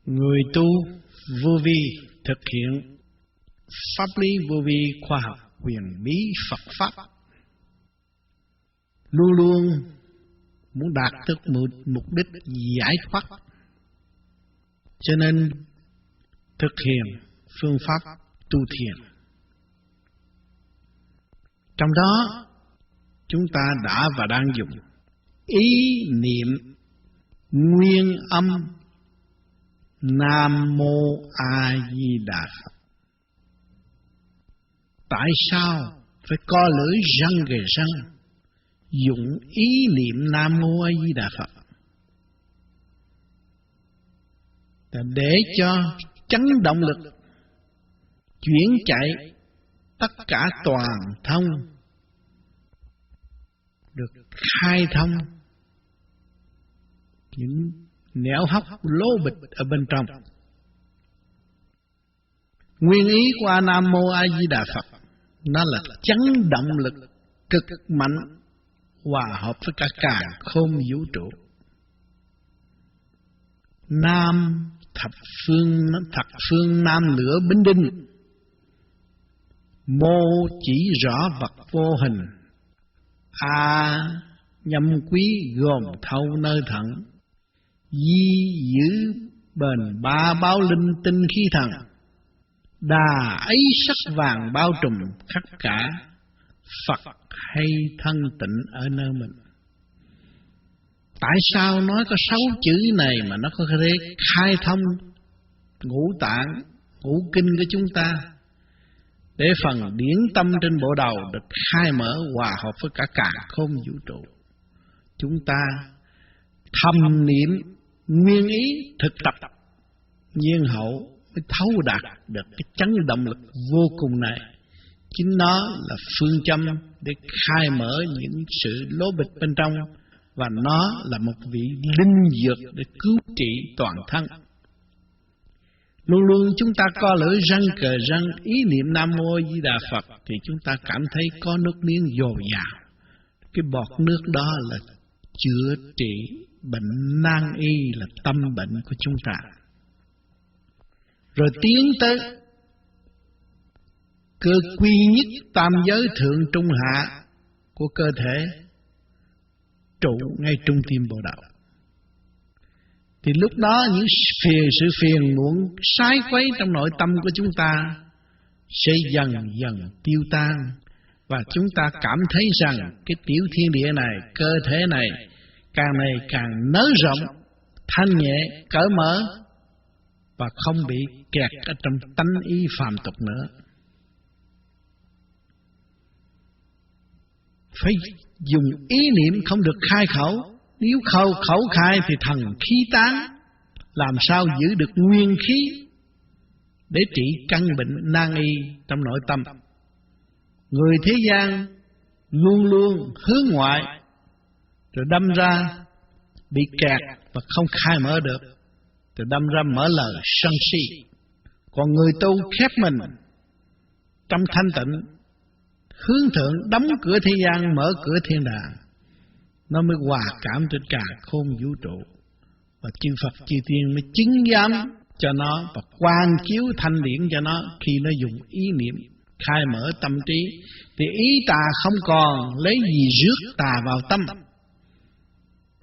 Người tu vô vi thực hiện pháp lý vô vi khoa học huyền bí Phật Pháp, luôn luôn muốn đạt được mục đích giải thoát, cho nên thực hiện phương pháp tu thiền. Trong đó chúng ta đã và đang dùng ý niệm nguyên âm Nam Mô A Di Đà Phật. Tại sao phải co lưỡi răng gề răng dùng ý niệm Nam Mô A Di Đà Phật? Để cho chấn động lực chuyển chạy tất cả toàn thông được khai thông những nẻo hốc lố bịch ở bên trong. Nguyên ý của Nam Mô A Di Đà Phật nó là chấn động lực cực mạnh hòa hợp với cả càn khôn vũ trụ. Nam thập phương nam lửa bính đinh, mô chỉ rõ vật vô hình, A nhâm quý gồm thâu nơi thận, di giữ bền ba báo linh tinh khí thần, đà ấy sắc vàng bao trùm khắp cả, Phật hay thân tịnh ở nơi mình. Tại sao nói có 6 chữ này mà nó có thể khai thông ngũ tạng, ngũ kinh của chúng ta, để phần điển tâm trên bộ đầu được khai mở hòa hợp với cả càn khôn vũ trụ. Chúng ta thầm niệm nguyên ý thực tập nhiên hậu mới thấu đạt được cái chấn động lực vô cùng này. Chính nó là phương châm để khai mở những sự lố bịch bên trong, và nó là một vị linh dược để cứu trị toàn thân. Luôn luôn chúng ta co lưỡi răng cờ răng ý niệm Nam Mô Di Đà Phật thì chúng ta cảm thấy có nước miếng dồi dào. Cái bọt nước đó là chữa trị bệnh nan y, là tâm bệnh của chúng ta. Rồi tiến tới cơ quy nhất tam giới thượng trung hạ của cơ thể, trụ ngay trung tim bộ đầu. Thì lúc đó những sự phiền muộn sái quấy trong nội tâm của chúng ta sẽ dần dần tiêu tan, và chúng ta cảm thấy rằng cái tiểu thiên địa này, cơ thể này càng nới rộng, thanh nhẹ, cởi mở, và không bị kẹt ở trong tánh ý phàm tục nữa. Phải dùng ý niệm không được khai khẩu. Nếu khẩu khai thì thần khí tán, làm sao giữ được nguyên khí để trị căn bệnh nan y trong nội tâm. Người thế gian luôn luôn hướng ngoại, rồi đâm ra bị kẹt và không khai mở được, rồi đâm ra mở lời sân si. Còn người tu khép mình trong thanh tịnh, hướng thượng, đóng cửa thế gian, mở cửa thiên đàng, nó mới hòa cảm trên cả khôn vũ trụ. Và chư Phật chư Tiên mới chứng giám cho nó và quang chiếu thanh điển cho nó. Khi nó dùng ý niệm khai mở tâm trí thì ý tà không còn, lấy gì rước tà vào tâm.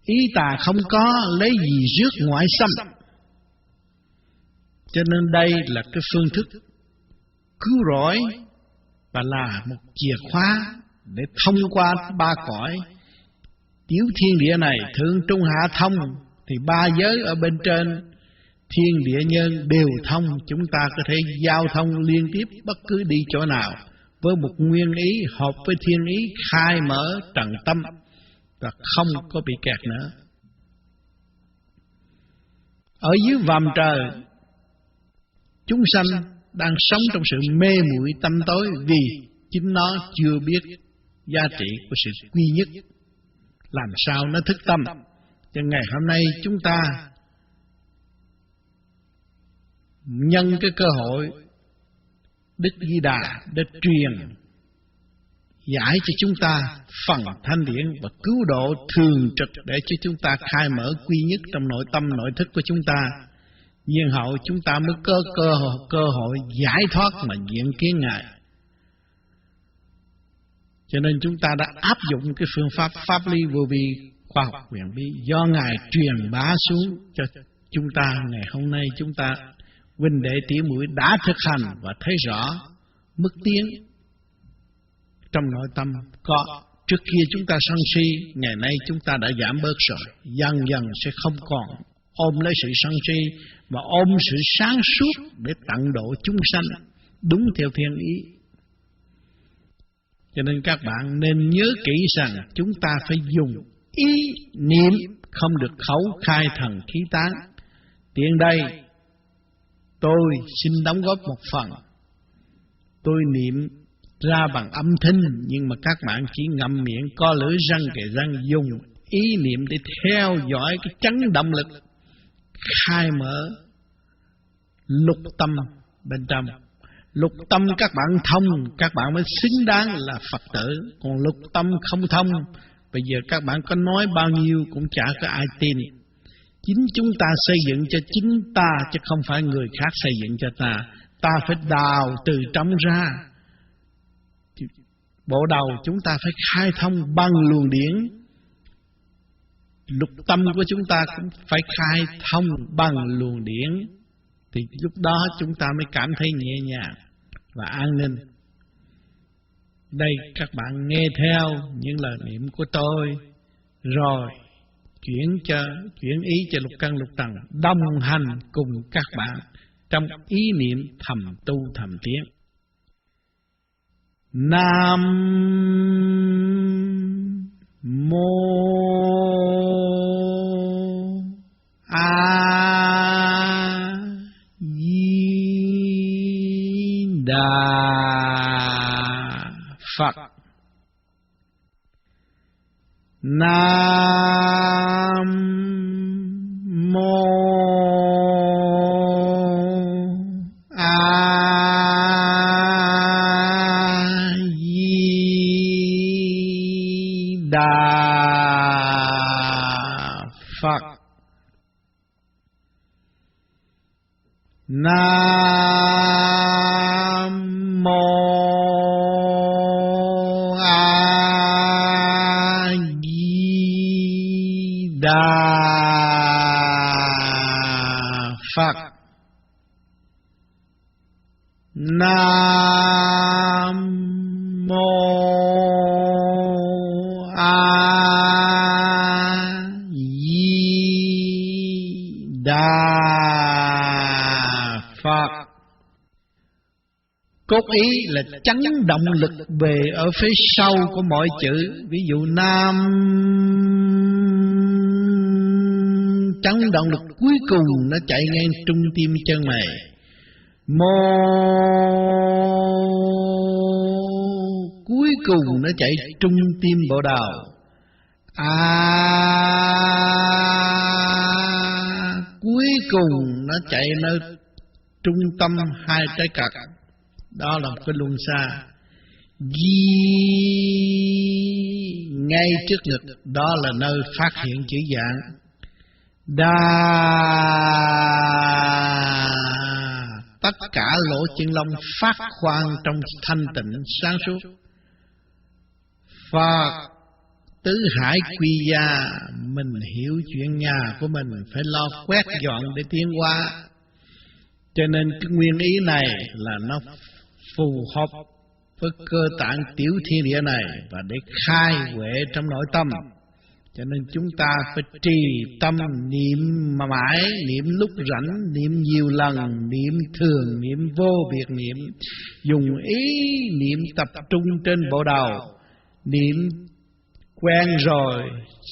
Ý tà không có, lấy gì rước ngoại xâm. Cho nên đây là cái phương thức cứu rỗi, và là một chìa khóa để thông qua 3 cõi tiểu thiên địa này, thượng trung hạ thông, thì 3 giới ở bên trên thiên địa nhân đều thông. Chúng ta có thể giao thông liên tiếp bất cứ đi chỗ nào với một nguyên ý hợp với thiên ý, khai mở trần tâm và không có bị kẹt nữa. Ở dưới vòm trời, chúng sanh đang sống trong sự mê muội tâm tối, vì chính nó chưa biết giá trị của sự quy nhất. Làm sao nó thức tâm? Cho ngày hôm nay chúng ta nhân cái cơ hội Đức Di Đà để truyền giải cho chúng ta phần thanh điển và cứu độ thường trực, để cho chúng ta khai mở quy nhất trong nội tâm nội thức của chúng ta. nhiên hậu chúng ta mới có cơ hội giải thoát mà diện kiến Ngài. Cho nên chúng ta đã áp dụng cái phương pháp pháp lý vô vi, khoa học huyền bí do Ngài truyền bá xuống cho chúng ta. Ngày hôm nay chúng ta huynh đệ tỉ muội đã thực hành và thấy rõ mức tiến trong nội tâm có. Trước kia chúng ta sân si, ngày nay chúng ta đã giảm bớt rồi. Dần dần sẽ không còn ôm lấy sự sân si, mà ôm sự sáng suốt để tận độ chúng sanh đúng theo thiên ý. Cho nên các bạn nên nhớ kỹ rằng chúng ta phải dùng ý niệm, không được khẩu khai thần khí tán. Tiện đây tôi xin đóng góp một phần. Tôi niệm ra bằng âm thanh, nhưng mà các bạn chỉ ngậm miệng co lưỡi răng kề răng, dùng ý niệm để theo dõi cái chấn động lực khai mở lục tâm bên trong. Lục tâm các bạn thông, các bạn mới xứng đáng là Phật tử. Còn lục tâm không thông, bây giờ các bạn có nói bao nhiêu cũng chả có ai tin. Chính chúng ta xây dựng cho chính ta, chứ không phải người khác xây dựng cho ta. Ta phải đào từ trong ra. Bộ đầu chúng ta phải khai thông bằng luồng điển. Lục tâm của chúng ta cũng phải khai thông bằng luồng điển. Thì lúc đó chúng ta mới cảm thấy nhẹ nhàng và an ninh. Đây các bạn nghe theo những lời niệm của tôi, rồi chuyển ý cho lục căn lục trần đồng hành cùng các bạn trong ý niệm thầm tu thầm tiến. Nam mô A Di Đà Phật. Nam mô A Di Đà Phật. Nam mô A Di Đà Phật. Nam mô A Di Đà Phật. Cốt ý là chấn động lực về ở phía sau của mọi chữ. Ví dụ Nam, chấn động lực cuối cùng nó chạy ngang trung tim chân mày. Mô, cuối cùng nó chạy trung tim bộ đầu. Cuối cùng nó chạy nơi trung tâm hai trái cật. Đó là một cái luân xa. Di, ngay trước ngực, đó là nơi phát hiện chữ dạng. Đa, tất cả lỗ chân lông phát khoan trong thanh tịnh sáng suốt. Phật, tứ hải quy gia, mình hiểu chuyện nhà của mình phải lo quét dọn để tiến hóa. Cho nên cái nguyên ý này là nó phù hợp với cơ tạng tiểu thiên địa này và để khai huệ trong nội tâm. Cho nên chúng ta phải trì tâm niệm mà mãi, niệm lúc rảnh, niệm nhiều lần, niệm thường, niệm vô biệt niệm. Dùng ý niệm tập trung trên bộ đầu. Niệm quen rồi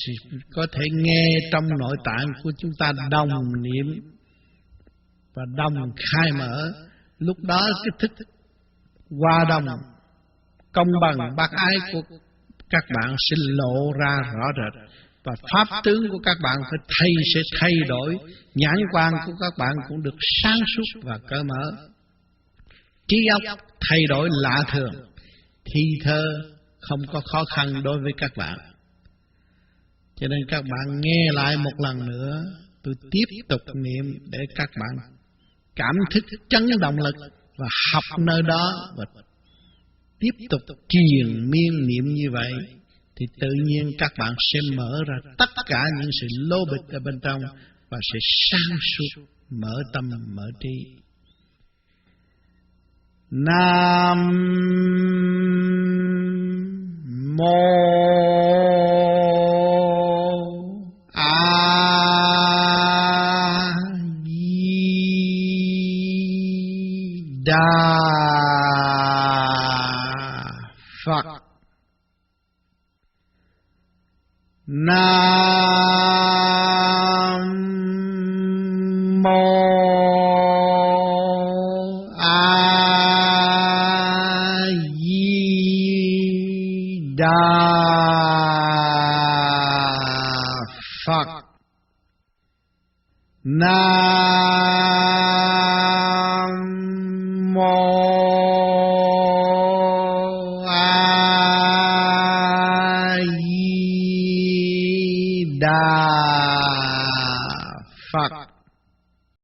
thì có thể nghe trong nội tạng của chúng ta đồng niệm và đồng khai mở. Lúc đó cái thức hòa đồng công bằng bác ái của các bạn sẽ lộ ra rõ rệt, và pháp tướng của các bạn sẽ thay đổi. Nhãn quan của các bạn cũng được sáng suốt và cởi mở. Trí óc thay đổi lạ thường, thi thơ không có khó khăn đối với các bạn. Cho nên các bạn nghe lại một lần nữa tôi tiếp tục niệm để các bạn cảm thức chấn động lực và học nơi đó và tiếp tục triền miên niệm như vậy, thì tự nhiên các bạn sẽ mở ra tất cả những sự lô bịch ở bên trong và sẽ sáng suốt, mở tâm, mở trí. Nam Mô A Di Đà Phật. Nam Mô A Di Đà Phật. Nam Mô A Di Đà Phật.